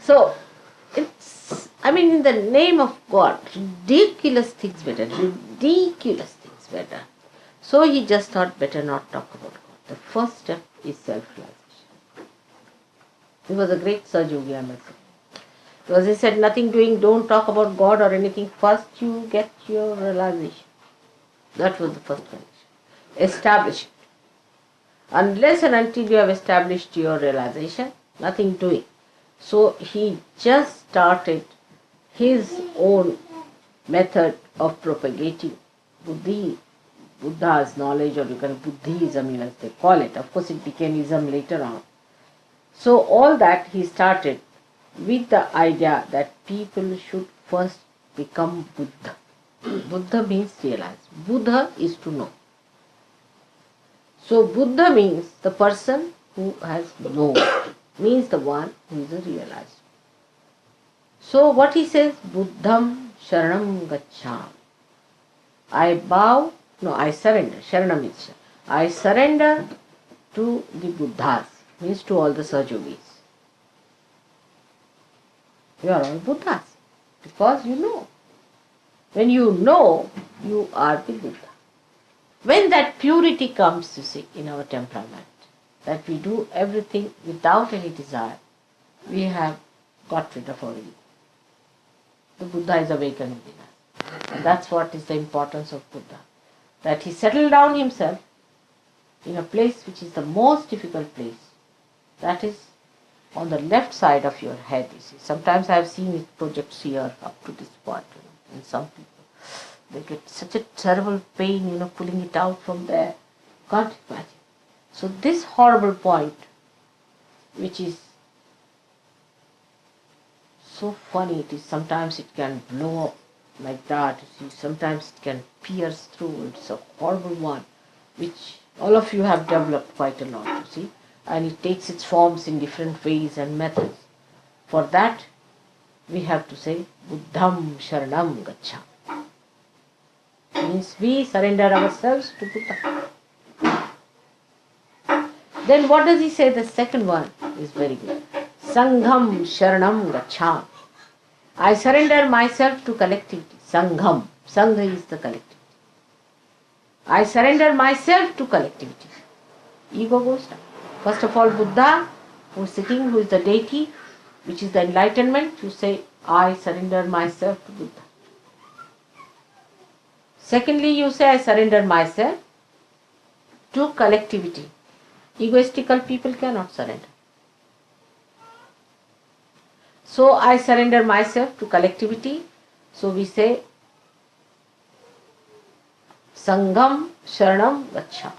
So, in the name of God, ridiculous things better. So he just thought better not talk about God. The first step is self-realization. He was a great SahajaYogi, I must say. Because he said nothing doing, don't talk about God or anything. First you get your realization. That was the first condition. Establish it. Unless and until you have established your realization, nothing doing. So he just started his own method of propagating Buddha's knowledge, or you can Buddhism, as they call it. Of course, it became Ism later on. So all that he started with the idea that people should first become Buddha. Buddha means realize. Buddha is to know. So Buddha means the person who has known, means the one who is a realizer. So what he says, Buddham Sharanam Gacchami. I surrender. Sharanam is I surrender to the Buddhas, means to all the SahajaYogis. You are all Buddhas because you know. When you know, you are the Buddha. When that purity comes, you see, in our temperament, that we do everything without any desire, we have got rid of our ego. The Buddha is awakened within us. And that's what is the importance of Buddha. That he settled down himself in a place which is the most difficult place. That is on the left side of your head, you see. Sometimes I have seen it projects here up to this part, in some people. They get such a terrible pain, pulling it out from there. Can't imagine. So this horrible point, which is so funny, it is sometimes it can blow up like that. You see, sometimes it can pierce through. It's a horrible one, which all of you have developed quite a lot, you see. And it takes its forms in different ways and methods. For that, we have to say, Buddham Sharanam Gacchami. Means we surrender ourselves to Buddha. Then what does he say? The second one is very good. Sangham Sharanam Gacchami. I surrender myself to collectivity. Sangham. Sangha is the collectivity. I surrender myself to collectivity. Ego goes down. First of all, Buddha, who is sitting, who is the deity, which is the enlightenment, you say, I surrender myself to Buddha. Secondly, you say, I surrender myself to collectivity. Egoistical people cannot surrender. So, I surrender myself to collectivity. So, we say, Sangham Sharanam Gacchami.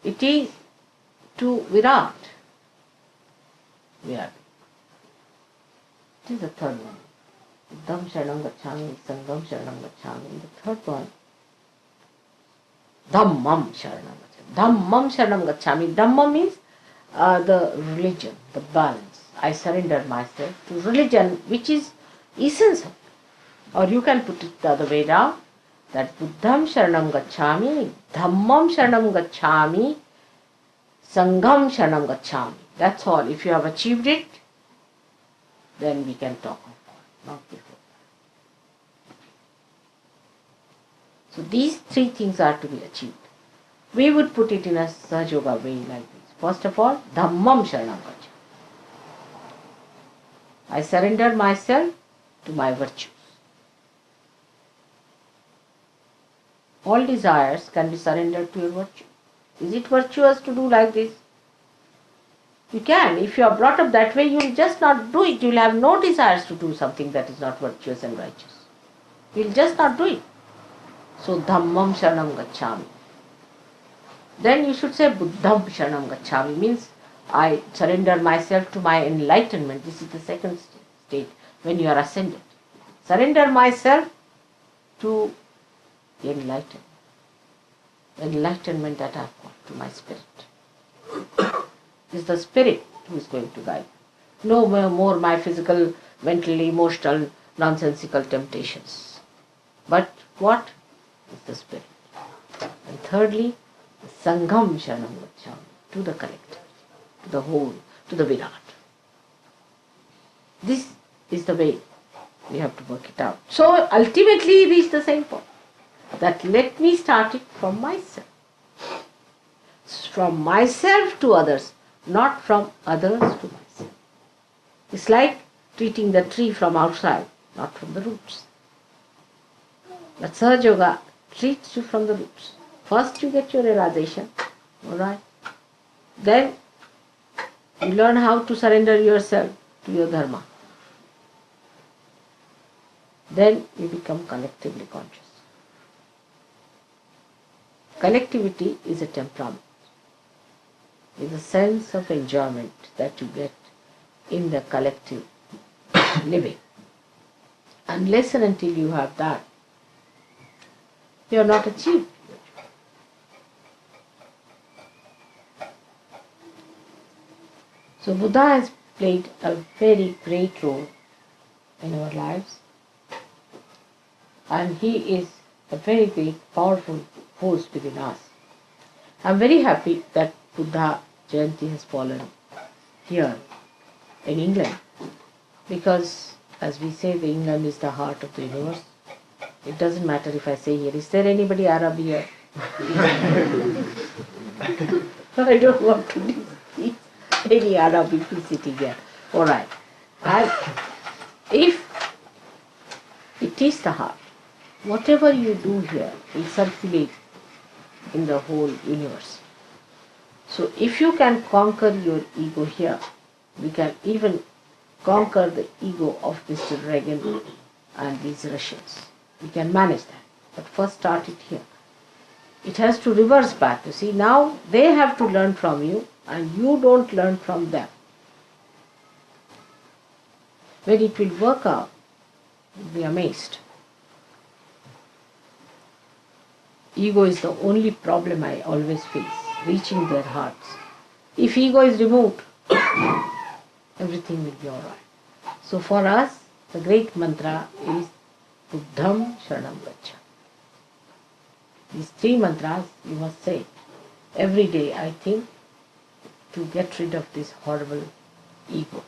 It is to Virat. It is the third one. Buddham Sharanam Gacchami, Sangham Sharanam Gacchami. The third one, Dhammam Sharanam Gacchami. Dhammam Sharanam Gacchami. Dhamma means the religion, the balance. I surrender myself to religion, which is essence of it. Or you can put it the other way down, that Buddham Sharanam Gacchami, Dhammam Sharanam Gacchami, Sangham Sharanam Gacchami. That's all. If you have achieved it, then we can talk of God, not before. So these three things are to be achieved. We would put it in a SahajaYoga way like this. First of all, Dhammam Sharanam Gacchami. I surrender myself to my virtues. All desires can be surrendered to your virtue. Is it virtuous to do like this? You can. If you are brought up that way, you will just not do it. You will have no desires to do something that is not virtuous and righteous. You will just not do it. So, Dhammam Sharanam Gacchami. Then you should say Buddham Sharanam Gacchami. Means I surrender myself to my enlightenment. This is the second state when you are ascended. Surrender myself to the enlightenment. Enlightenment that I have got to my spirit. It is the spirit who is going to guide. No more my physical, mental, emotional, nonsensical temptations. But what is the spirit? And thirdly, Sangham Sharanam Gacchami, to the collective. to the whole, to the Virat. This is the way we have to work it out. So ultimately reach the same point, that let me start it from myself. From myself to others, not from others to myself. It's like treating the tree from outside, not from the roots. But SahajaYoga treats you from the roots. First you get your realization, alright? Then you learn how to surrender yourself to your dharma. Then you become collectively conscious. Collectivity is a temperament, is a sense of enjoyment that you get in the collective living. Unless and until you have that, you are not achieved. So Buddha has played a very great role in our lives, and he is a very great, powerful force within us. I am very happy that Buddha Jayanti has fallen here in England, because as we say, the England is the heart of the universe. It doesn't matter if I say here, is there anybody Arab here? I don't want to see any Arab people sitting here. Alright. And if it is the heart, whatever you do here will circulate in the whole universe. So if you can conquer your ego here, we can even conquer the ego of Mr. Reagan and these Russians. We can manage that. But first start it here. It has to reverse back. You see, now they have to learn from you and you don't learn from them. When it will work out, you'll be amazed. Ego is the only problem I always face, reaching their hearts. If ego is removed, everything will be alright. So for us, the great mantra is Buddham Sharanam Gacchami. These three mantras you must say every day, I think, to get rid of this horrible ego.